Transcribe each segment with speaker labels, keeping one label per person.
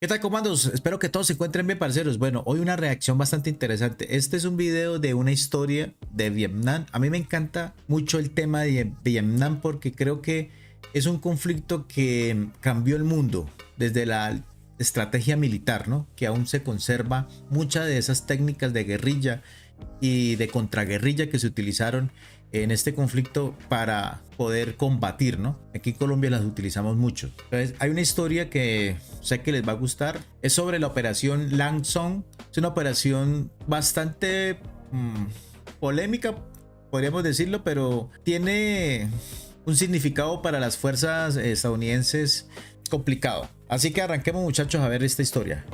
Speaker 1: ¿Qué tal, comandos? Espero que todos se encuentren bien, parceros. Bueno, hoy una reacción bastante interesante. Este es un video de una historia de Vietnam. A mí me encanta mucho el tema de Vietnam porque creo que es un conflicto que cambió el mundo desde la estrategia militar, ¿no? Que aún se conserva muchas de esas técnicas de guerrilla y de contraguerrilla que se utilizaron en este conflicto para poder combatir, ¿no? Aquí en Colombia las utilizamos mucho. Entonces, hay una historia que sé que les va a gustar. Es sobre la operación Lang Son. Es una operación bastante polémica, podríamos decirlo, pero tiene un significado para las fuerzas estadounidenses complicado. Así que arranquemos, muchachos, a ver esta historia.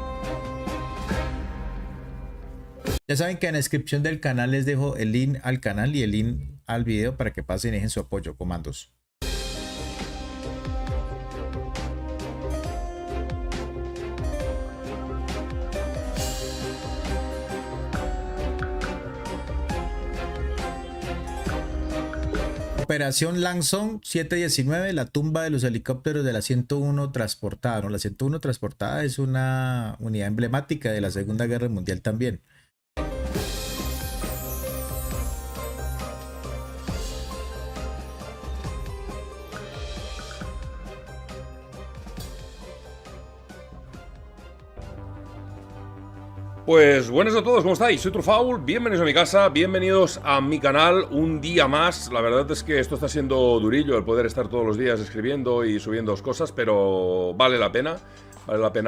Speaker 1: Ya saben que en la descripción del canal les dejo el link al canal y el link al video para que pasen y dejen su apoyo, comandos. Operación Lang Son 719, la tumba de los helicópteros de la 101 transportada. ¿No? La 101 transportada es una unidad emblemática de la Segunda Guerra Mundial también.
Speaker 2: Pues buenas a todos, ¿cómo estáis? Soy Trufaul, bienvenidos a mi casa, bienvenidos a mi canal un día más. La verdad es que esto está siendo durillo, el poder estar todos los días escribiendo y subiendo cosas, pero vale la pena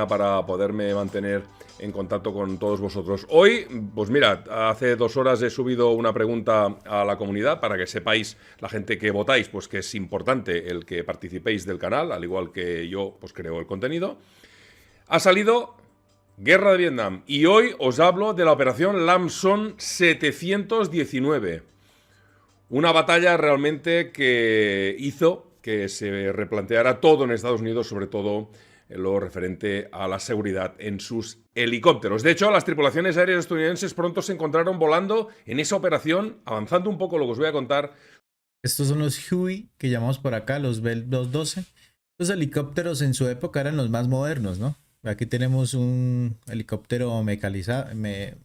Speaker 2: para poderme mantener en contacto con todos vosotros. Hoy, pues mirad, hace 2 horas he subido una pregunta a la comunidad para que sepáis, la gente que votáis, pues que es importante el que participéis del canal, al igual que yo pues creo el contenido. Ha salido Guerra de Vietnam. Y hoy os hablo de la operación Lam Son 719. Una batalla realmente que hizo que se replanteara todo en Estados Unidos, sobre todo en lo referente a la seguridad en sus helicópteros. De hecho, las tripulaciones aéreas estadounidenses pronto se encontraron volando en esa operación, avanzando un poco lo que os voy a contar.
Speaker 1: Estos son los Huey que llamamos por acá, los Bell 212. Los helicópteros en su época eran los más modernos, ¿no? Aquí tenemos un helicóptero mecanizado, me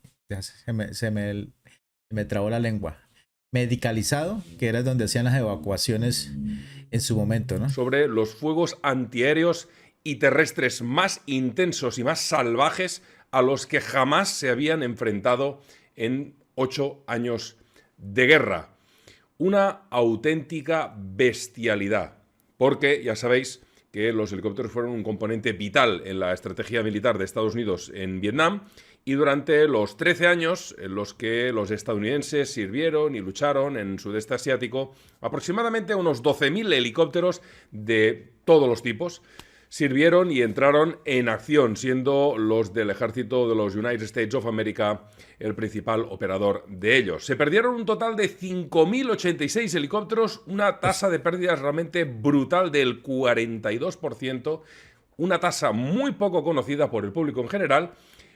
Speaker 1: trabó la lengua. Medicalizado, que era donde hacían las evacuaciones en su momento, ¿no?
Speaker 2: Sobre los fuegos antiaéreos y terrestres más intensos y más salvajes a los que jamás se habían enfrentado en 8 años de guerra. Una auténtica bestialidad, porque ya sabéis que los helicópteros fueron un componente vital en la estrategia militar de Estados Unidos en Vietnam, y durante los 13 años en los que los estadounidenses sirvieron y lucharon en sudeste asiático, aproximadamente unos 12.000 helicópteros de todos los tipos sirvieron y entraron en acción, siendo los del ejército de los United States of America el principal operador de ellos. Se perdieron un total de 5.086 helicópteros, una tasa de pérdidas realmente brutal del 42%, una tasa muy poco conocida por el público en general.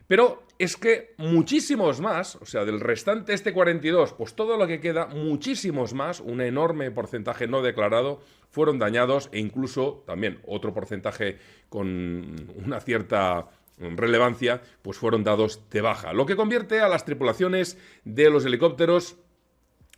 Speaker 2: Pero es que muchísimos más, o sea, del restante este 42, pues todo lo que queda, muchísimos más, un enorme porcentaje no declarado, fueron dañados, e incluso también otro porcentaje con una cierta relevancia, pues fueron dados de baja. Lo que convierte a las tripulaciones de los helicópteros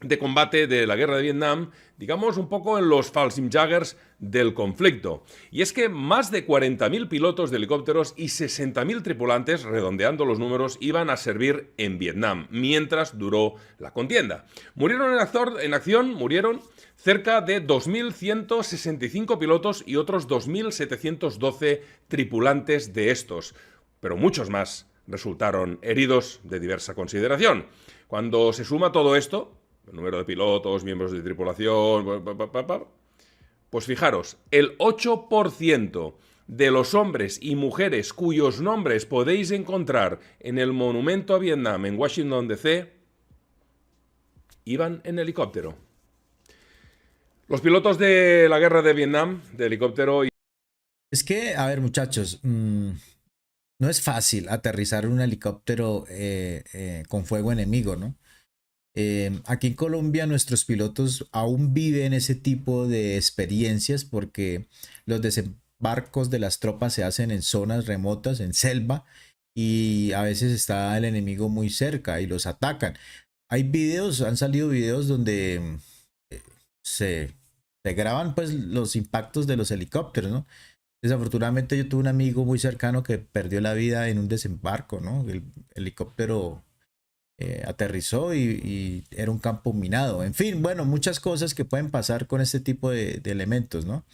Speaker 2: de combate de la guerra de Vietnam, digamos un poco en los Fallschirmjägers del conflicto. Y es que más de 40.000 pilotos de helicópteros y 60.000 tripulantes, redondeando los números, iban a servir en Vietnam mientras duró la contienda. Murieron en acción, murieron cerca de 2.165 pilotos y otros 2.712 tripulantes de estos, pero muchos más resultaron heridos de diversa consideración. Cuando se suma todo esto, el número de pilotos, miembros de tripulación, pues fijaros, el 8% de los hombres y mujeres cuyos nombres podéis encontrar en el Monumento a Vietnam en Washington, D.C., iban en helicóptero. Los pilotos de la guerra de Vietnam, de helicóptero...
Speaker 1: Es que, a ver, muchachos, no es fácil aterrizar un helicóptero con fuego enemigo, ¿no? Aquí en Colombia nuestros pilotos aún viven ese tipo de experiencias porque los desembarcos de las tropas se hacen en zonas remotas, en selva, y a veces está el enemigo muy cerca y los atacan. Hay videos, han salido videos donde eh, se, se graban pues los impactos de los helicópteros, ¿no? Desafortunadamente yo tuve un amigo muy cercano que perdió la vida en un desembarco, ¿no? El helicóptero aterrizó y era un campo minado. En fin, bueno, muchas cosas que pueden pasar con este tipo de elementos, ¿no?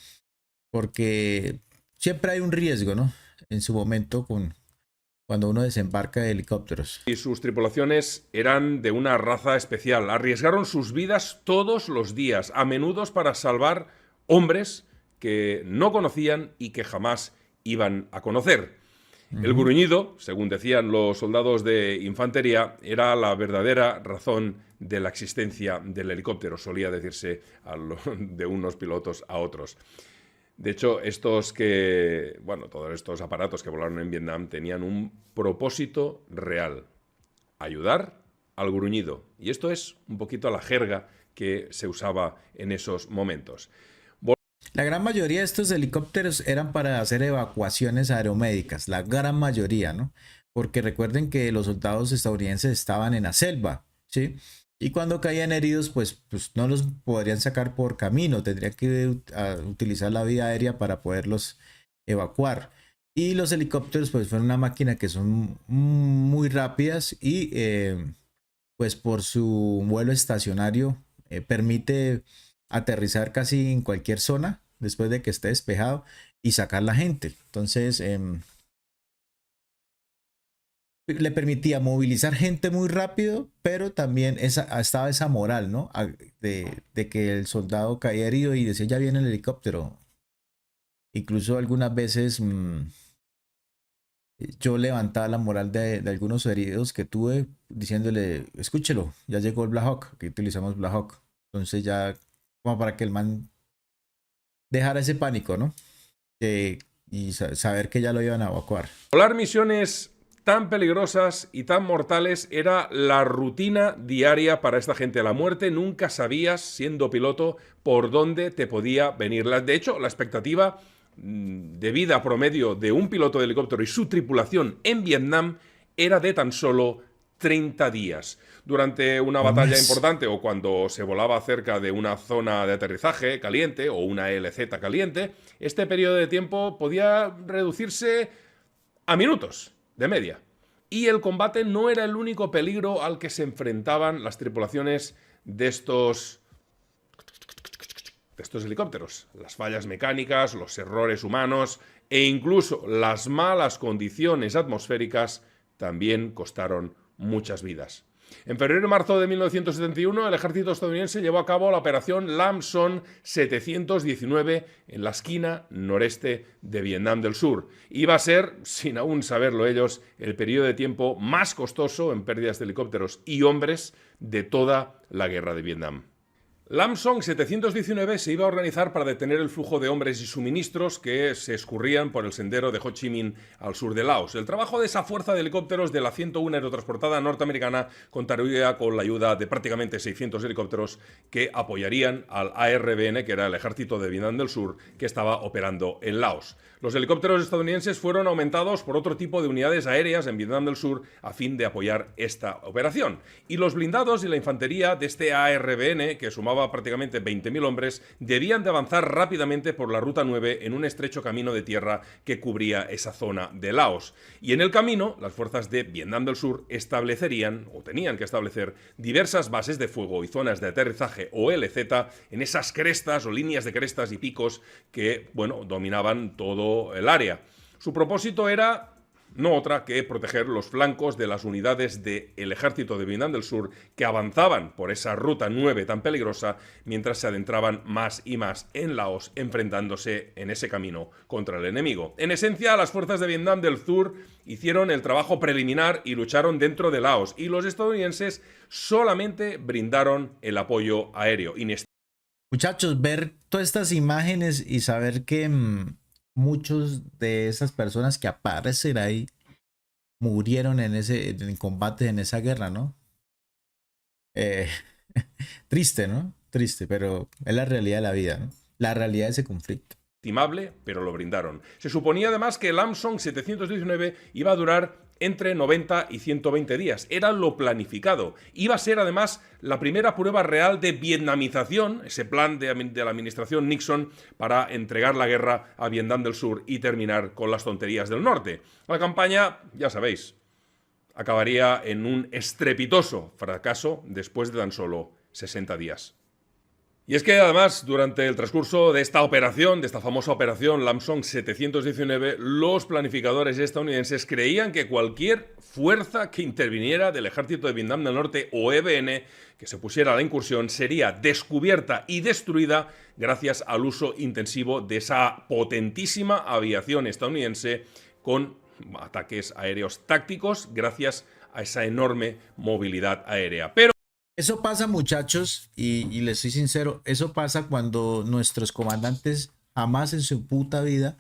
Speaker 1: Porque siempre hay un riesgo, ¿no? En su momento cuando uno desembarca de helicópteros.
Speaker 2: Y sus tripulaciones eran de una raza especial. Arriesgaron sus vidas todos los días, a menudo para salvar hombres que no conocían y que jamás iban a conocer. El gruñido, según decían los soldados de infantería, era la verdadera razón de la existencia del helicóptero, solía decirse de unos pilotos a otros. De hecho, todos estos aparatos que volaron en Vietnam tenían un propósito real: ayudar al gruñido. Y esto es un poquito la jerga que se usaba en esos momentos.
Speaker 1: La gran mayoría de estos helicópteros eran para hacer evacuaciones aeromédicas, la gran mayoría, ¿no? Porque recuerden que los soldados estadounidenses estaban en la selva, ¿sí? Y cuando caían heridos, pues no los podrían sacar por camino, tendrían que utilizar la vía aérea para poderlos evacuar. Y los helicópteros, pues fueron una máquina que son muy rápidas y pues por su vuelo estacionario permite aterrizar casi en cualquier zona después de que esté despejado y sacar la gente. Entonces, le permitía movilizar gente muy rápido, pero también estaba esa moral, ¿no? De que el soldado caía herido y decía, ya viene el helicóptero. Incluso algunas veces yo levantaba la moral de algunos heridos que tuve diciéndole, escúchelo, ya llegó el Black Hawk, que utilizamos Black Hawk. Entonces ya, como para que el man dejara ese pánico, ¿no? Y saber que ya lo iban a evacuar.
Speaker 2: Volar misiones tan peligrosas y tan mortales era la rutina diaria para esta gente. La muerte nunca sabías, siendo piloto, por dónde te podía venir. De hecho, la expectativa de vida promedio de un piloto de helicóptero y su tripulación en Vietnam era de tan solo 30 días. Durante una batalla importante o cuando se volaba cerca de una zona de aterrizaje caliente o una LZ caliente, este periodo de tiempo podía reducirse a minutos de media. Y el combate no era el único peligro al que se enfrentaban las tripulaciones de estos helicópteros. Las fallas mecánicas, los errores humanos e incluso las malas condiciones atmosféricas también costaron muchas vidas. En febrero y marzo de 1971, el ejército estadounidense llevó a cabo la operación Lam Son 719 en la esquina noreste de Vietnam del Sur. Iba a ser, sin aún saberlo ellos, el periodo de tiempo más costoso en pérdidas de helicópteros y hombres de toda la guerra de Vietnam. Lam Son 719 se iba a organizar para detener el flujo de hombres y suministros que se escurrían por el sendero de Ho Chi Minh al sur de Laos. El trabajo de esa fuerza de helicópteros de la 101 aerotransportada norteamericana contaría con la ayuda de prácticamente 600 helicópteros que apoyarían al ARVN, que era el ejército de Vietnam del Sur, que estaba operando en Laos. Los helicópteros estadounidenses fueron aumentados por otro tipo de unidades aéreas en Vietnam del Sur a fin de apoyar esta operación. Y los blindados y la infantería de este ARVN, que sumaba prácticamente 20.000 hombres, debían de avanzar rápidamente por la Ruta 9 en un estrecho camino de tierra que cubría esa zona de Laos. Y en el camino, las fuerzas de Vietnam del Sur establecerían, o tenían que establecer, diversas bases de fuego y zonas de aterrizaje o LZ en esas crestas o líneas de crestas y picos que, dominaban todo el área. Su propósito era no otra que proteger los flancos de las unidades del ejército de Vietnam del Sur que avanzaban por esa ruta 9 tan peligrosa mientras se adentraban más y más en Laos, enfrentándose en ese camino contra el enemigo. En esencia, las fuerzas de Vietnam del Sur hicieron el trabajo preliminar y lucharon dentro de Laos, y los estadounidenses solamente brindaron el apoyo aéreo.
Speaker 1: Muchachos, ver todas estas imágenes y saber que muchos de esas personas que aparecen ahí murieron en combate en esa guerra, ¿no? Eh, triste, ¿no? Triste, pero es la realidad de la vida, ¿no? La realidad de ese conflicto.
Speaker 2: inestimable, pero lo brindaron. Se suponía además que el Armstrong 719 iba a durar entre 90 y 120 días. Era lo planificado. Iba a ser además la primera prueba real de vietnamización, ese plan de la administración Nixon para entregar la guerra a Vietnam del Sur y terminar con las tonterías del norte. La campaña, ya sabéis, acabaría en un estrepitoso fracaso después de tan solo 60 días. Y es que además, durante el transcurso de esta operación, de esta famosa operación Lamson 719, los planificadores estadounidenses creían que cualquier fuerza que interviniera del ejército de Vietnam del Norte o EBN que se pusiera a la incursión sería descubierta y destruida gracias al uso intensivo de esa potentísima aviación estadounidense con ataques aéreos tácticos gracias a esa enorme movilidad aérea. Pero
Speaker 1: eso pasa, muchachos, y les soy sincero, eso pasa cuando nuestros comandantes jamás en su puta vida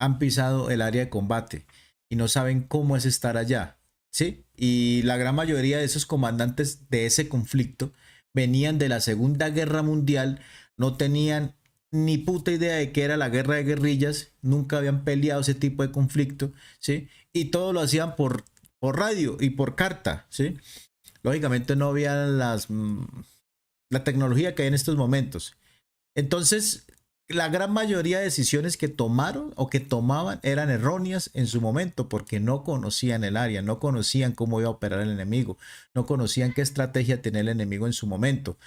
Speaker 1: han pisado el área de combate y no saben cómo es estar allá, ¿sí? Y la gran mayoría de esos comandantes de ese conflicto venían de la Segunda Guerra Mundial, no tenían ni puta idea de qué era la guerra de guerrillas, nunca habían peleado ese tipo de conflicto, ¿sí? Y todo lo hacían por radio y por carta, ¿sí? Lógicamente no había la tecnología que hay en estos momentos. Entonces, la gran mayoría de decisiones que tomaron o que tomaban eran erróneas en su momento porque no conocían el área, no conocían cómo iba a operar el enemigo, no conocían qué estrategia tenía el enemigo en su momento.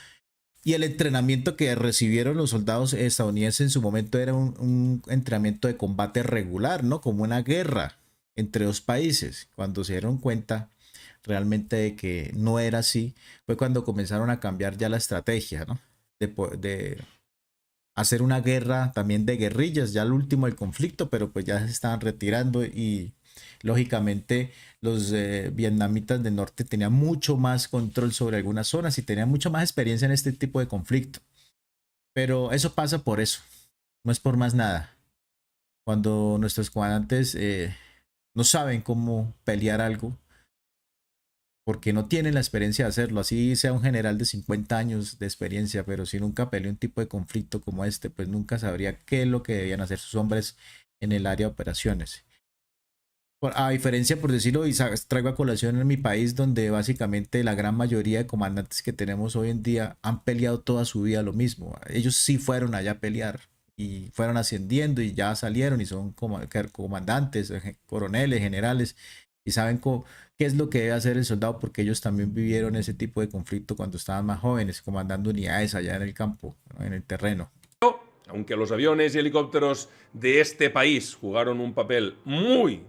Speaker 1: Y el entrenamiento que recibieron los soldados estadounidenses en su momento era un entrenamiento de combate regular, ¿no? Como una guerra entre dos países. Cuando se dieron cuenta realmente de que no era así, fue cuando comenzaron a cambiar ya la estrategia, ¿no? De hacer una guerra también de guerrillas, ya el último del conflicto, pero pues ya se estaban retirando y lógicamente los vietnamitas del norte tenían mucho más control sobre algunas zonas y tenían mucha más experiencia en este tipo de conflicto. Pero eso pasa por eso, no es por más nada. Cuando nuestros comandantes no saben cómo pelear algo, porque no tienen la experiencia de hacerlo, así sea un general de 50 años de experiencia, pero si nunca peleó un tipo de conflicto como este, pues nunca sabría qué es lo que debían hacer sus hombres en el área de operaciones. A diferencia, por decirlo, y traigo a colación en mi país, donde básicamente la gran mayoría de comandantes que tenemos hoy en día han peleado toda su vida lo mismo. Ellos sí fueron allá a pelear y fueron ascendiendo y ya salieron y son comandantes, coroneles, generales, y saben qué es lo que debe hacer el soldado porque ellos también vivieron ese tipo de conflicto cuando estaban más jóvenes, comandando unidades allá en el campo, ¿no? En el terreno.
Speaker 2: Aunque los aviones y helicópteros de este país jugaron un papel muy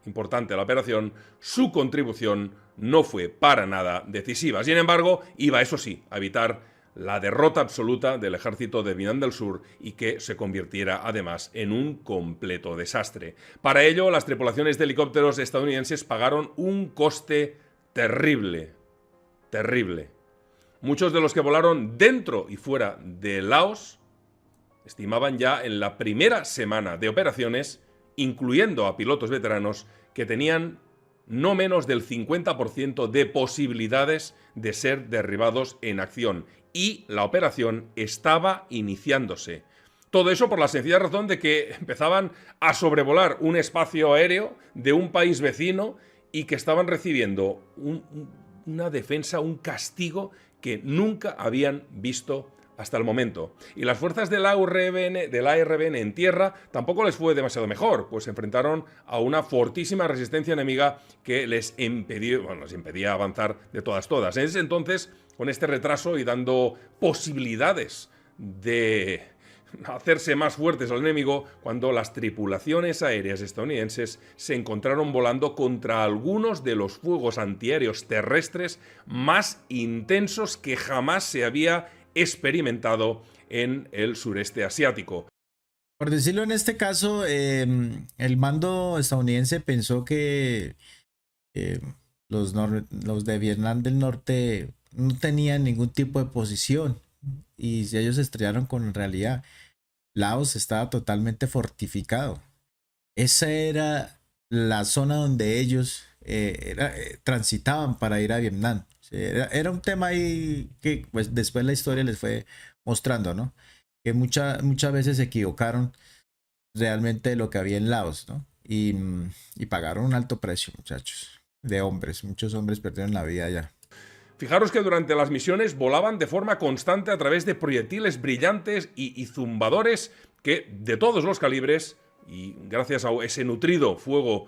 Speaker 2: importante en la operación, su contribución no fue para nada decisiva. Sin embargo, iba, eso sí, a evitar la derrota absoluta del ejército de Vietnam del Sur y que se convirtiera además en un completo desastre. Para ello, las tripulaciones de helicópteros estadounidenses pagaron un coste terrible. Terrible. Muchos de los que volaron dentro y fuera de Laos estimaban ya en la primera semana de operaciones, incluyendo a pilotos veteranos, que tenían no menos del 50% de posibilidades de ser derribados en acción. Y la operación estaba iniciándose. Todo eso por la sencilla razón de que empezaban a sobrevolar un espacio aéreo de un país vecino y que estaban recibiendo una defensa, un castigo que nunca habían visto hasta el momento. Y las fuerzas de la ARBN en tierra tampoco les fue demasiado mejor, pues se enfrentaron a una fortísima resistencia enemiga que les impedía avanzar de todas. En ese entonces, con este retraso y dando posibilidades de hacerse más fuertes al enemigo, cuando las tripulaciones aéreas estadounidenses se encontraron volando contra algunos de los fuegos antiaéreos terrestres más intensos que jamás se había experimentado en el sureste asiático.
Speaker 1: Por decirlo en este caso, el mando estadounidense pensó que los de Vietnam del Norte no tenían ningún tipo de posición y si ellos se estrellaron con en realidad. Laos estaba totalmente fortificado. Esa era la zona donde ellos transitaban para ir a Vietnam. Era un tema ahí que pues, después la historia les fue mostrando, ¿no? Que muchas veces se equivocaron realmente de lo que había en Laos, ¿no? Y pagaron un alto precio, muchachos, de hombres. Muchos hombres perdieron la vida allá.
Speaker 2: Fijaros que durante las misiones volaban de forma constante a través de proyectiles brillantes y zumbadores que de todos los calibres, y gracias a ese nutrido fuego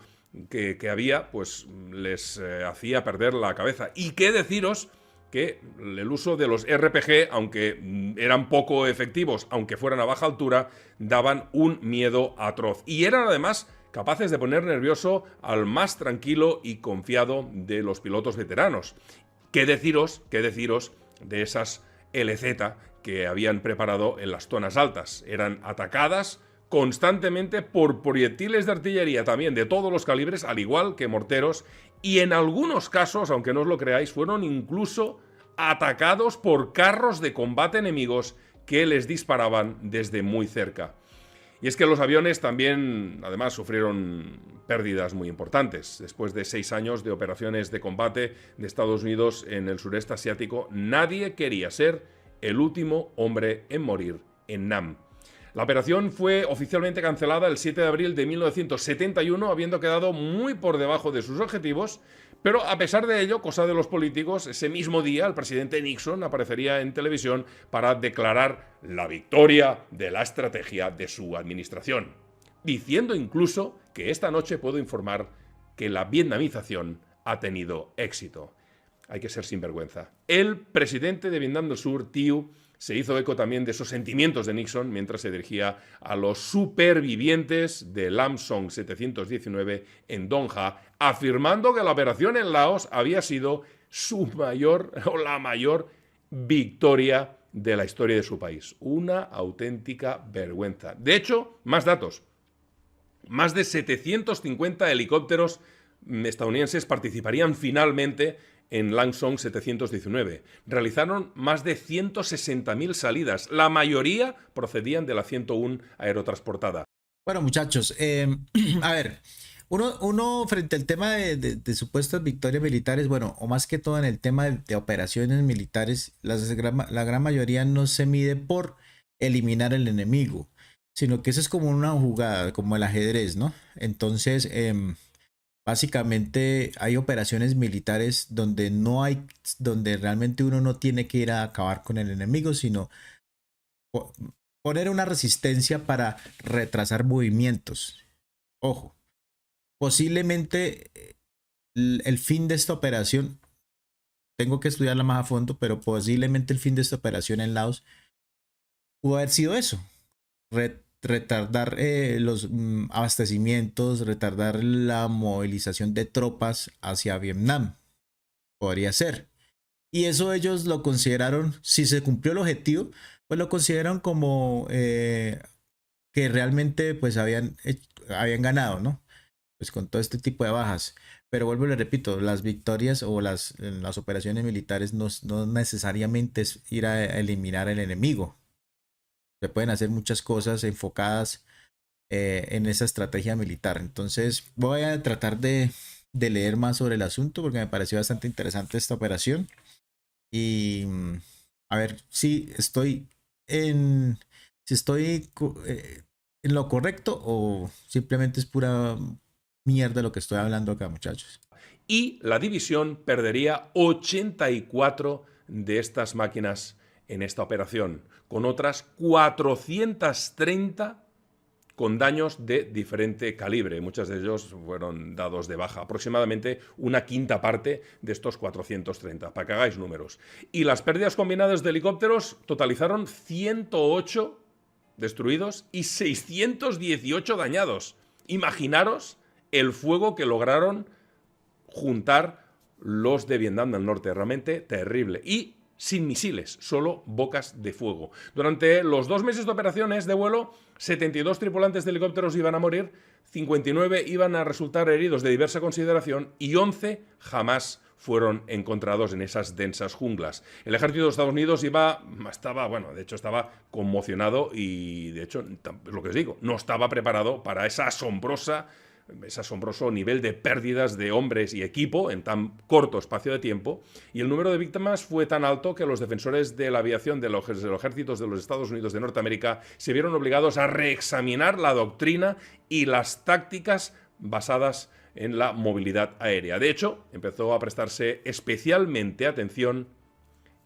Speaker 2: que había, pues les hacía perder la cabeza. Y qué deciros que el uso de los RPG, aunque eran poco efectivos, aunque fueran a baja altura, daban un miedo atroz. Y eran además capaces de poner nervioso al más tranquilo y confiado de los pilotos veteranos. ¿Qué deciros de esas LZ que habían preparado en las zonas altas? Eran atacadas constantemente por proyectiles de artillería también de todos los calibres, al igual que morteros, y en algunos casos, aunque no os lo creáis, fueron incluso atacados por carros de combate enemigos que les disparaban desde muy cerca. Y es que los aviones también, además, sufrieron pérdidas muy importantes. Después de 6 años de operaciones de combate de Estados Unidos en el sureste asiático, nadie quería ser el último hombre en morir en Nam. La operación fue oficialmente cancelada el 7 de abril de 1971, habiendo quedado muy por debajo de sus objetivos, pero a pesar de ello, cosa de los políticos, ese mismo día el presidente Nixon aparecería en televisión para declarar la victoria de la estrategia de su administración, diciendo incluso que esta noche puedo informar que la vietnamización ha tenido éxito. Hay que ser sinvergüenza. El presidente de Vietnam del Sur, Thieu, se hizo eco también de esos sentimientos de Nixon mientras se dirigía a los supervivientes de Lam Son 719 en Dong Ha, afirmando que la operación en Laos había sido la mayor victoria de la historia de su país. Una auténtica vergüenza. De hecho, más datos. Más de 750 helicópteros estadounidenses participarían finalmente en Lam Son 719. Realizaron más de 160.000 salidas. La mayoría procedían de la 101 aerotransportada.
Speaker 1: Bueno, muchachos, a ver, uno frente al tema de supuestas victorias militares, bueno, o más que todo en el tema de operaciones militares, la gran mayoría no se mide por eliminar el enemigo, sino que eso es como una jugada, como el ajedrez, ¿no? Entonces, básicamente hay operaciones militares donde realmente uno no tiene que ir a acabar con el enemigo, sino poner una resistencia para retrasar movimientos. Ojo, posiblemente el fin de esta operación, tengo que estudiarla más a fondo, pero posiblemente el fin de esta operación en Laos pudo haber sido eso, retardar los abastecimientos, retardar la movilización de tropas hacia Vietnam. Podría ser. Y eso ellos lo consideraron, si se cumplió el objetivo, pues lo consideraron como que realmente pues habían ganado, ¿no? Pues con todo este tipo de bajas. Pero vuelvo y le repito, las victorias o las operaciones militares no necesariamente es ir a eliminar al enemigo. Se pueden hacer muchas cosas enfocadas en esa estrategia militar. Entonces voy a tratar de leer más sobre el asunto porque me pareció bastante interesante esta operación. Y a ver si estoy en en lo correcto o simplemente es pura mierda lo que estoy hablando acá, muchachos.
Speaker 2: Y la división perdería 84 de estas máquinas en esta operación, con otras 430 con daños de diferente calibre. Muchos de ellos fueron dados de baja. Aproximadamente una quinta parte de estos 430, para que hagáis números. Y las pérdidas combinadas de helicópteros totalizaron 108 destruidos y 618 dañados. Imaginaros el fuego que lograron juntar los de Vietnam del Norte. Realmente terrible. Y sin misiles, solo bocas de fuego. Durante los 2 meses de operaciones de vuelo, 72 tripulantes de helicópteros iban a morir, 59 iban a resultar heridos de diversa consideración y 11 jamás fueron encontrados en esas densas junglas. El ejército de Estados Unidos estaba conmocionado y, de hecho, lo que os digo, no estaba preparado para esa asombrosa ese asombroso nivel de pérdidas de hombres y equipo en tan corto espacio de tiempo, y el número de víctimas fue tan alto que los defensores de la aviación de los ejércitos de los Estados Unidos de Norteamérica se vieron obligados a reexaminar la doctrina y las tácticas basadas en la movilidad aérea. De hecho, empezó a prestarse especialmente atención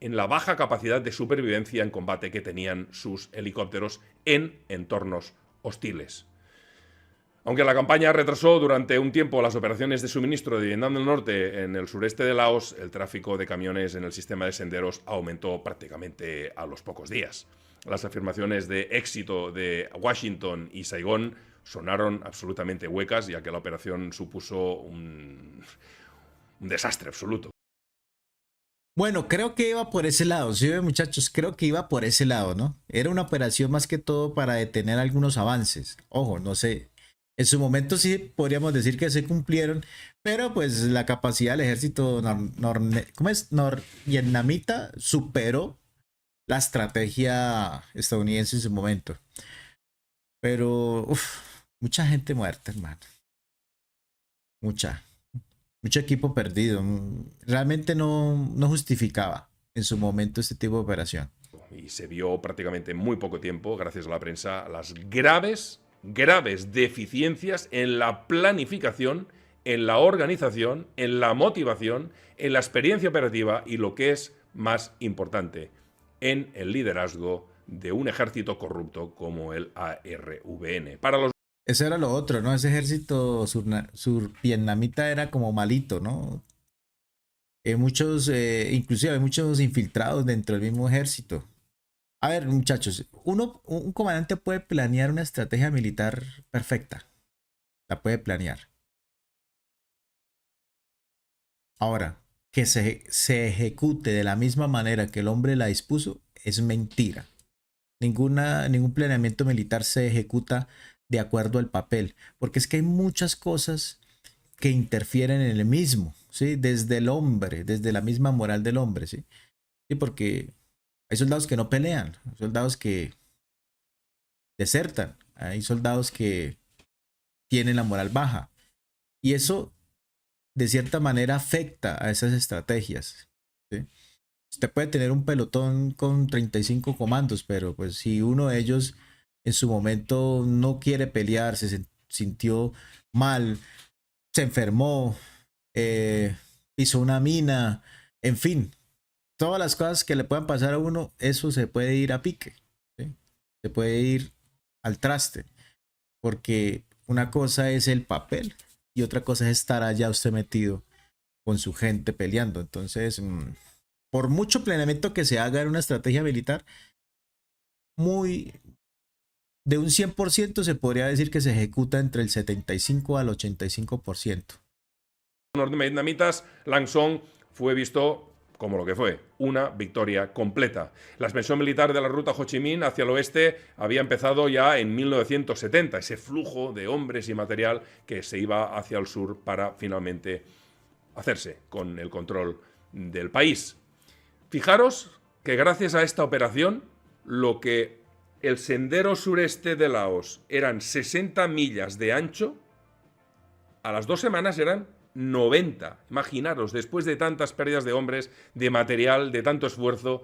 Speaker 2: en la baja capacidad de supervivencia en combate que tenían sus helicópteros en entornos hostiles. Aunque la campaña retrasó durante un tiempo las operaciones de suministro de Vietnam del Norte en el sureste de Laos, el tráfico de camiones en el sistema de senderos aumentó prácticamente a los pocos días. Las afirmaciones de éxito de Washington y Saigón sonaron absolutamente huecas, ya que la operación supuso un desastre absoluto.
Speaker 1: Bueno, creo que iba por ese lado, sí, muchachos, creo que iba por ese lado, ¿no? Era una operación más que todo para detener algunos avances. Ojo, no sé, en su momento sí podríamos decir que se cumplieron, pero pues la capacidad del ejército norvietnamita superó la estrategia estadounidense en su momento. Pero, mucha gente muerta, hermano. Mucho equipo perdido. Realmente no justificaba en su momento este tipo de operación.
Speaker 2: Y se vio prácticamente en muy poco tiempo, gracias a la prensa, las graves deficiencias en la planificación, en la organización, en la motivación, en la experiencia operativa y, lo que es más importante, en el liderazgo de un ejército corrupto como el ARVN. Para los
Speaker 1: Eso era lo otro, ¿no? Ese ejército survietnamita era como malito, ¿no? Inclusive hay muchos infiltrados dentro del mismo ejército. A ver, muchachos, un comandante puede planear una estrategia militar perfecta. La puede planear. Ahora, que se ejecute de la misma manera que el hombre la dispuso es mentira. Ningún planeamiento militar se ejecuta de acuerdo al papel, porque es que hay muchas cosas que interfieren en el mismo, ¿sí? Desde el hombre, desde la misma moral del hombre, ¿sí? Sí, porque hay soldados que no pelean, hay soldados que desertan, hay soldados que tienen la moral baja, y eso de cierta manera afecta a esas estrategias, ¿sí? Usted puede tener un pelotón con 35 comandos, pero pues si uno de ellos en su momento no quiere pelear, se sintió mal, se enfermó, hizo una mina, en fin, todas las cosas que le puedan pasar a uno, eso se puede ir a pique, ¿sí? Se puede ir al traste, porque una cosa es el papel y otra cosa es estar allá usted metido con su gente peleando. Entonces, por mucho planeamiento que se haga en una estrategia militar, de un 100% se podría decir que se ejecuta entre el 75 al 85%.
Speaker 2: Norvietnamitas, Lang Son fue visto como lo que fue, una victoria completa. La expansión militar de la ruta Ho Chi Minh hacia el oeste había empezado ya en 1970, ese flujo de hombres y material que se iba hacia el sur para finalmente hacerse con el control del país. Fijaros que gracias a esta operación, lo que el sendero sureste de Laos eran 60 millas de ancho, a las 2 semanas eran 90. Imaginaros, después de tantas pérdidas de hombres, de material, de tanto esfuerzo,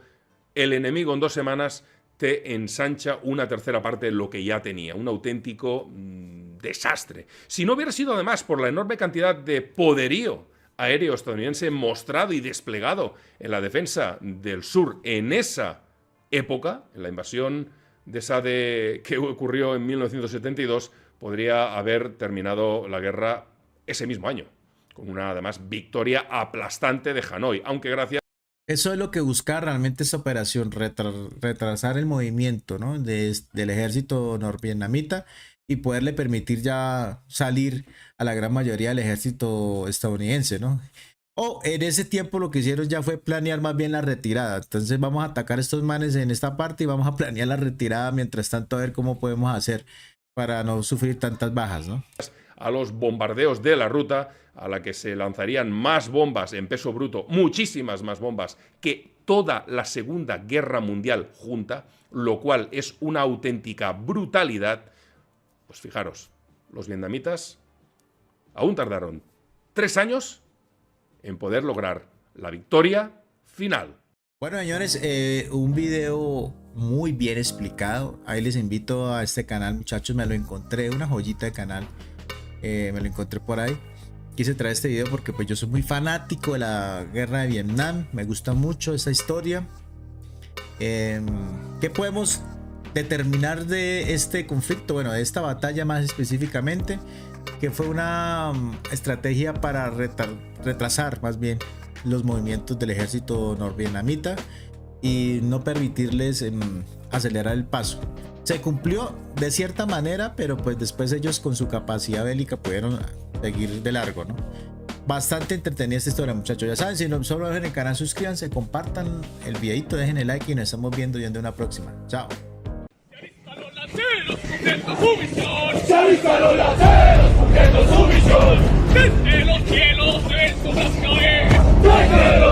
Speaker 2: el enemigo en 2 semanas te ensancha una tercera parte de lo que ya tenía. Un auténtico desastre. Si no hubiera sido además por la enorme cantidad de poderío aéreo estadounidense mostrado y desplegado en la defensa del sur en esa época, en la invasión de SADE que ocurrió en 1972, podría haber terminado la guerra ese mismo año, con una además victoria aplastante de Hanoi, aunque gracias...
Speaker 1: Eso es lo que busca realmente esta operación, retrasar el movimiento, ¿no? del ejército norvietnamita y poderle permitir ya salir a la gran mayoría del ejército estadounidense, ¿no? O en ese tiempo lo que hicieron ya fue planear más bien la retirada. Entonces vamos a atacar a estos manes en esta parte y vamos a planear la retirada mientras tanto a ver cómo podemos hacer para no sufrir tantas bajas, ¿no?
Speaker 2: A los bombardeos de la ruta, a la que se lanzarían más bombas en peso bruto, muchísimas más bombas que toda la Segunda Guerra Mundial junta, lo cual es una auténtica brutalidad. Pues fijaros, los vietnamitas aún tardaron 3 años en poder lograr la victoria final.
Speaker 1: Bueno, señores, un video muy bien explicado. Ahí les invito a este canal, muchachos. Me lo encontré, una joyita de canal. Me lo encontré por ahí. Quise traer este video porque pues yo soy muy fanático de la guerra de Vietnam. Me gusta mucho esa historia. ¿Qué podemos determinar de este conflicto? Bueno, de esta batalla más específicamente, que fue una estrategia para retrasar más bien los movimientos del ejército norvietnamita y no permitirles acelerar el paso. Se cumplió de cierta manera, pero pues después ellos con su capacidad bélica pudieron seguir de largo, ¿no? Bastante entretenida esta historia, muchachos. Ya saben, si no solo ven el canal, suscríbanse, compartan el videito, dejen el like y nos estamos viendo y en una próxima. Chao.
Speaker 3: ¡Se avistan los lanceros cumpliendo su misión! ¡Desde los cielos ven su caer!